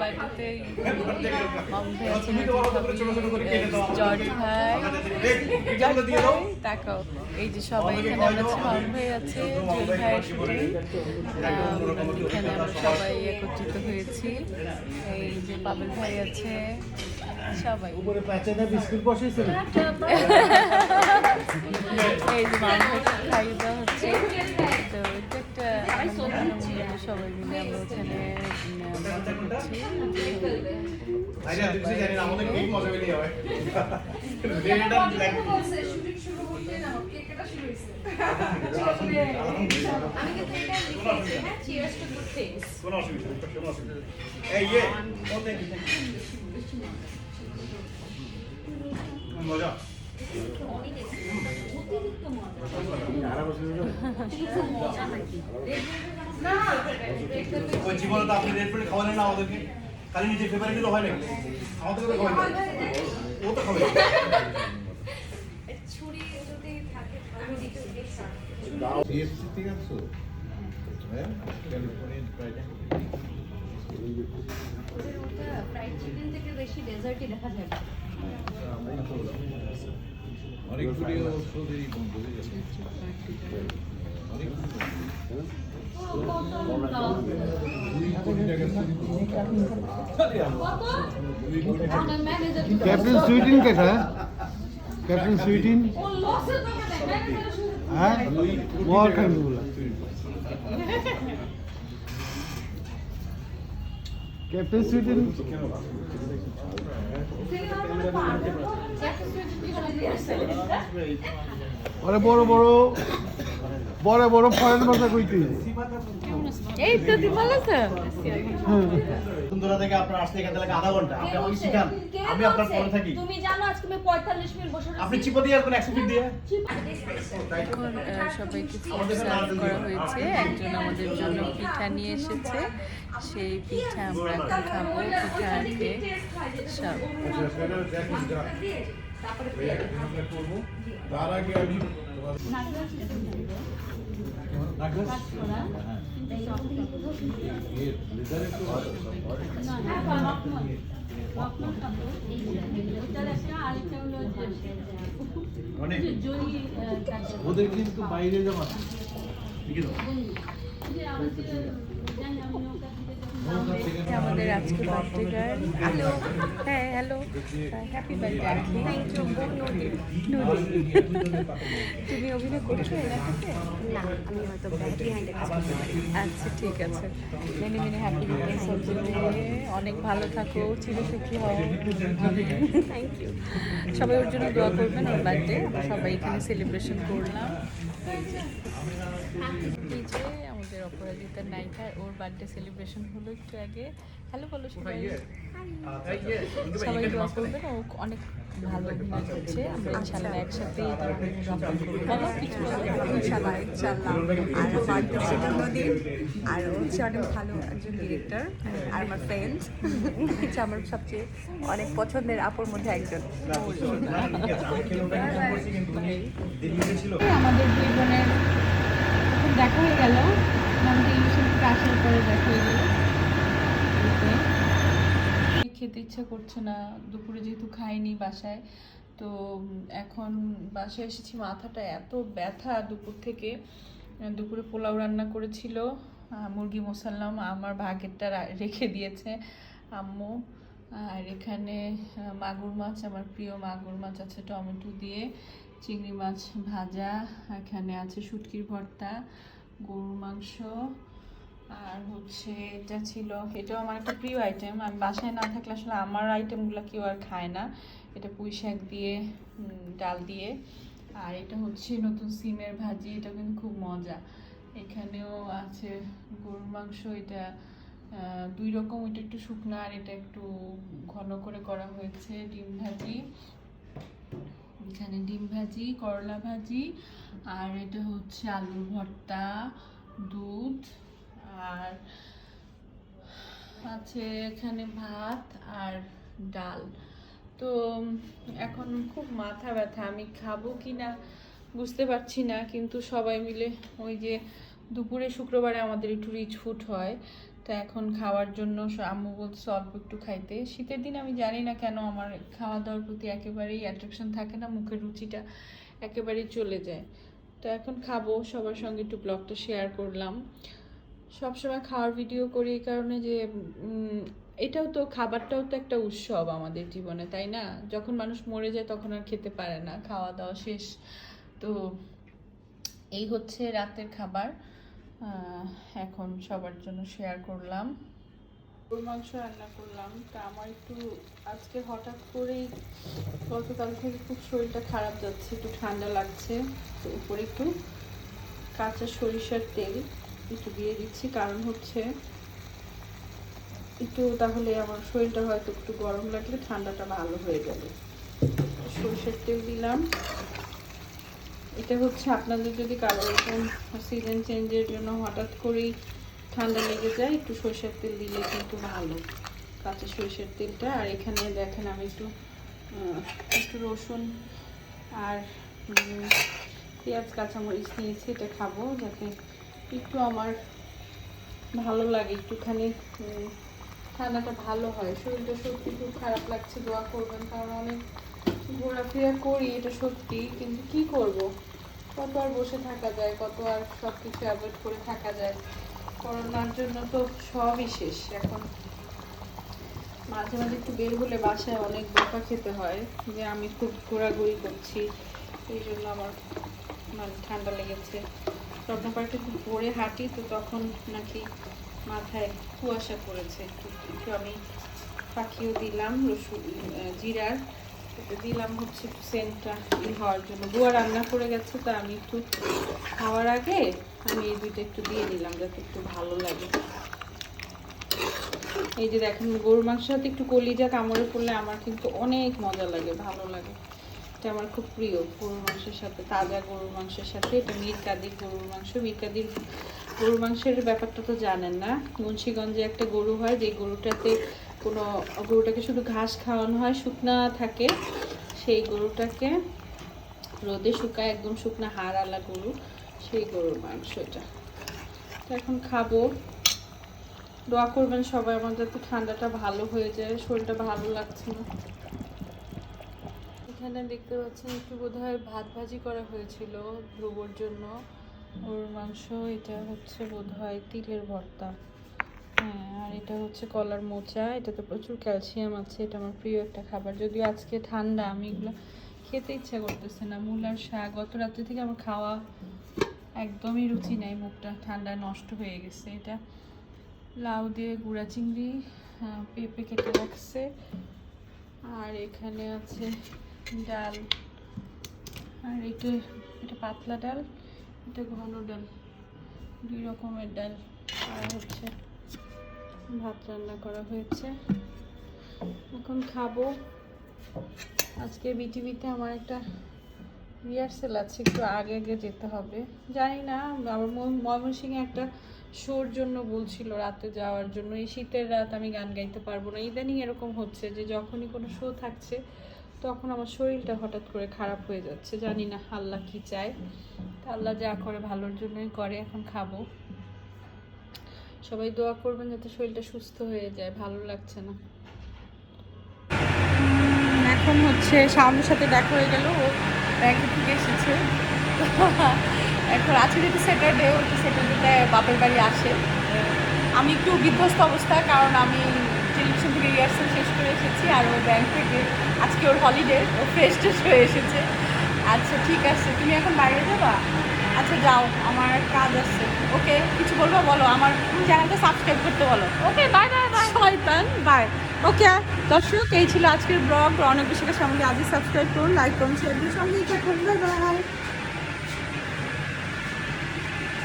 বাড়িতে মামু ভাই আছে, জর্জ ভাই, তাকাও এই যে সবাই এখানে আমরা আছি, মামু ভাই আছে, জুয়েল ভাইয়ের শুটিং, এখানে আমরা সবাই একত্রিত হয়েছি। এই যে পাবেল ভাই আছে, সবাই উপরে প্যাচেটা বিস্কুট বসেছিল। এই যে মামু ভাই খাইয়ে দেওয়া হচ্ছে। তো এটা একটা সবাই মিলে আমরা ওখানে মজা করছি। জীবনে তো আপনি রেড প্লেট খাওয়ালেন না আমাদেরকে, খালি নিজের ফেভারিট তো হয় নাকি আমাদের তো খাওয়াই ও তো খাবে ছুরি যদি থাকে আমি দিতে সিএফসি ঠিক আছে হ্যাঁ ক্যালিফোর্নিয়ান ফ্রাইড ওদের ওটা ফ্রাইড চিকেন থেকে বেশি ডেজার্টই দেখা যায়। অনেকগুলি ওষুধেরই বন্ধ হয়ে গেছে कैप्टन स्वीटिन कैसा है कैप्टन स्वीटिन हाँ बहुत खाने बोला कैप्टन स्वीटिन अरे बड़ो बड़ो बड़ो बड़ो फरेन भाषा কইতে এই তো তুই ভালো আছো? বন্ধুরা থেকে আপনার আসতে এখান থেকে আধা ঘন্টা আপনি আমাকে শিখান, আমি আপনার পরে থাকি। তুমি জানো আজকে আমি 45 মিনিট বসে আপনি চিপা দিয়ে আর কোন অ্যাক্সিড দিয়ে এখন সবাইকে সার্ভ করা হয়েছে। একজন আমাদের জন্য পিঠা নিয়ে এসেছে, সেই পিঠা আমরা এখন খাবো। পিঠা আনতে সব তার আগে আমি ওদের কিন্তু বাইরে যাওয়া আমাদের আজকে বার্থডে গার্ল। হ্যালো, হ্যাঁ hello, happy birthday. Thank you. তুমি অভিনয় করছো এলাকাতে? না আমি হয়তো ব্যাক বিহাইন্ডে কাজ করতে পারি। আচ্ছা ঠিক আছে। মেনি মেনি হ্যাপি বার্থডে, অনেক ভালো থাকো, চিরসুখী হও। Thank you. সবাই ওর জন্য দোয়া করবেন, ওর বার্থডে আমরা সবাই এখানে সেলিব্রেশন করলাম। এই যে আমাদের অপরাজিতার নায়িকা, ওর বার্থডে সেলিব্রেশন হলো একটু আগে। হ্যালো বলো সবাই, সবাই দোয়া করবেন, ও অনেক ভালো অভিনয় করছে। আমরা ইনশাল্লাহ একসাথে বলো কিছু ইনশাল্লাহ ইনশাল্লাহ। আর বার্থডে জন্মদিন, আর হচ্ছে অনেক ভালো একজন ডিরেক্টর, আর আমার ফ্রেন্ড হচ্ছে আমার সবচেয়ে অনেক পছন্দের আপুর মধ্যে একজন। আমাদের দুই বোনের দেখা হয়ে গেল, আমাদের ইউসুফ আসার পরে দেখা হয়ে গেল। খেতে ইচ্ছা করছে না, দুপুরে যেহেতু খাইনি বাসায়, তো এখন বাসায় এসেছি, মাথাটা এত ব্যথা দুপুর থেকে। দুপুরে পোলাও রান্না করেছিল, মুরগি মশাল্লাম, আমার ভাগেরটা রেখে দিয়েছে আম্মু। আর এখানে মাগুর মাছ, আমার প্রিয় মাগুর মাছ আছে টমেটো দিয়ে, চিংড়ি মাছ ভাজা, এখানে আছে শুটকির ভর্তা, গরুর মাংস, আর হচ্ছে এটা ছিল, এটাও আমার একটা প্রিয় আইটেম। আমি বাসায় না থাকলে আসলে আমার আইটেমগুলো কেউ আর খায় না। এটা পুঁই শাক দিয়ে, ডাল দিয়ে। আর এটা হচ্ছে নতুন সিমের ভাজি, এটা কিন্তু খুব মজা। এখানেও আছে গরুর মাংস, এটা দুই রকম, ওইটা একটু শুকনো আর এটা একটু ঘন করে করা হয়েছে। ডিম ভাজি, এখানে ডিম ভাজি, করলা ভাজি, আর এটা হচ্ছে আলুর ভর্তা, দুধ, আর আছে এখানে ভাত আর ডাল। তো এখন খুব মাথা ব্যথা, আমি খাবো কি না বুঝতে পারছি না। কিন্তু সবাই মিলে ওই যে দুপুরে শুক্রবারে আমাদের একটু রিচ ফুড হয়, তো তো এখন খাওয়ার জন্য আম্মু বলছে অল্প একটু খাইতে। শীতের দিন আমি জানি না কেন আমার খাওয়া দাওয়ার প্রতি একেবারেই অ্যাট্রাকশন থাকে না, মুখের রুচিটা একেবারেই চলে যায়। তো এখন খাবো, সবার সঙ্গে একটু ব্লগটা শেয়ার করলাম। সবসময় খাওয়ার ভিডিও করি এই কারণে যে এটাও তো, খাবারটাও তো একটা উৎসব আমাদের জীবনে, তাই না? যখন মানুষ মরে যায় তখন আর খেতে পারে না, খাওয়া দাওয়া শেষ। তো এই হচ্ছে রাতের খাবার, এখন সবার জন্য শেয়ার করলাম। গরুর মাংস রান্না করলাম। তা আমার একটু আজকে হঠাৎ করেই গতকাল থেকে খুব শরীরটা খারাপ যাচ্ছে, একটু ঠান্ডা লাগছে। তো উপরে একটু কাঁচা সরিষার তেল একটু দিয়ে দিচ্ছি, কারণ হচ্ছে একটু তাহলে আমার শরীরটা হয়তো একটু গরম লাগলে ঠান্ডাটা ভালো হয়ে যাবে। সরিষার তেল দিলাম। এটা হচ্ছে আপনাদের যদি কারো এরকম সিজন চেঞ্জের জন্য হঠাৎ করেই ঠান্ডা লেগে যায়, একটু সরিষার তেল দিলে কিন্তু ভালো, কাঁচা সরিষার তেলটা। আর এখানে দেখেন আমি একটু রসুন আর পেঁয়াজ কাঁচামরিচ নিয়েছি, এটা খাবো যাতে একটু আমার ভালো লাগে, একটুখানি ঠান্ডাটা ভালো হয়। শরীরটা সত্যি খুব খারাপ লাগছে, দোয়া করবেন, কারণ অনেক ঘোরাফেরা করি এটা সত্যি, কিন্তু কি করব, কত আর বসে থাকা যায়, কত আর সব কিছু অ্যাভয়েড করে থাকা যায়। করোনার জন্য তো সবই শেষ। এখন মাঝে মাঝে একটু বের হলে বাসায় অনেক বকা খেতে হয় যে আমি খুব ঘোরাঘুরি করছি, এই জন্য আমার মানে ঠান্ডা লেগেছে। স্বপ্নপার্কে একটু ভোরে হাঁটি, তো তখন নাকি মাথায় কুয়াশা পড়েছে। একটু আমি পাখিও দিলাম রসুন জিরার, এটা দিলাম হচ্ছে একটু সেন্টটা হওয়ার জন্য। বুয়া রান্না করে গেছে, তা আমি একটু খাওয়ার আগে আমি এই দুইটা একটু দিয়ে দিলাম যাতে একটু ভালো লাগে। এই যে দেখেন গরুর মাংসের সাথে একটু কলিজা কামড়ে পড়লে আমার কিন্তু অনেক মজা লাগে, ভালো লাগে। এটা আমার খুব প্রিয় গরুর মাংসের সাথে, তাজা গরুর মাংসের সাথে। এটা মিরকাদির গরুর মাংস। মিরকাদির গরুর মাংসের ব্যাপারটা তো জানেন না, মুন্সিগঞ্জে একটা গরু হয় যে গরুটাকে শুধু ঘাস খাওয়ানো হয়, শুকনা থাকে, সেই গরুটাকে রোদে শুকায়, একদম শুকনা হাড় আলা গরু, সেই গরুর মাংস এটা। তো এখন খাবো, দোয়া করবেন সবাই আমার যাতে ঠান্ডাটা ভালো হয়ে যায়, শরীরটা ভালো লাগছে না। এখানে দেখতে পাচ্ছেন একটু বোধহয় ভাত ভাজি করা হয়েছিল ধ্রুবর জন্য, ওর মাংস। এটা হচ্ছে বোধহয় তিলের ভর্তা, হ্যাঁ। আর এটা হচ্ছে কলার মোচা, এটাতে প্রচুর ক্যালসিয়াম আছে, এটা আমার প্রিয় একটা খাবার। যদিও আজকে ঠান্ডা, আমি এগুলো খেতে ইচ্ছা করতেছে না। মূলার শাক, গত রাত্রে থেকে আমার খাওয়া একদমই রুচি নাই, মুখটা ঠান্ডায় নষ্ট হয়ে গেছে। এটা লাউ দিয়ে গুঁড়া চিংড়ি, পেঁপে কেটে রাখছে, আর এখানে আছে ডাল, আর এটা পাতলা ডাল, এটা ঘন ডাল, 2 রকমের ডাল, আর হচ্ছে ভাত রান্না করা হয়েছে। এখন খাবো। আজকে বিটিভিতে আমার একটা রিহার্সেল আছে, একটু আগে যেতে হবে। জানি না, আবার ময়মনসিংহে একটা শোর জন্য বলছিল রাতে যাওয়ার জন্য। এই শীতের রাত আমি গান গাইতে পারবো না। ইদানিং এরকম হচ্ছে যে যখনই কোনো শো থাকছে তখন আমার শরীরটা হঠাৎ করে খারাপ হয়ে যাচ্ছে। জানি না আল্লাহ কি চায়, আল্লাহ যা করে ভালোর জন্যই করে। এখন খাবো, সবাই দোয়া করবেন যাতে শরীরটা সুস্থ হয়ে যায়, ভালো লাগছে না। এখন হচ্ছে শাওনের সাথে দেখা হয়ে গেল, ও ব্যাংকে থেকে এসেছে। এখন আজকে যেহেতু স্যাটারডে, ও স্যাটারডেতে বাপের বাড়ি আসে। আমি একটু বিধ্বস্ত অবস্থা, কারণ আমি টেলিভিশন থেকে রিহার্সাল শেষ করে এসেছি, আর ও ব্যাংক থেকে আজকে ওর হলিডে, ও ফ্রেশ ট্রেশ হয়ে এসেছে। আচ্ছা ঠিক আছে, তুমি এখন বাইরে যাবা? আচ্ছা যাও, আমার কাজ আছে। ওকে, কিছু বলবো বলো, আমার চ্যানেলটা সাবস্ক্রাইব করতে বলো। ওকে, বাই বাই বাই শয়তান, বাই। ওকে দর্শক, এই ছিল আজকের ব্লগ। অনেক বেশি কাছে আমাকে আজই সাবস্ক্রাইব করুন, লাইক করুন, শেয়ার করুন, সঙ্গেই থাকুন। Bye bye.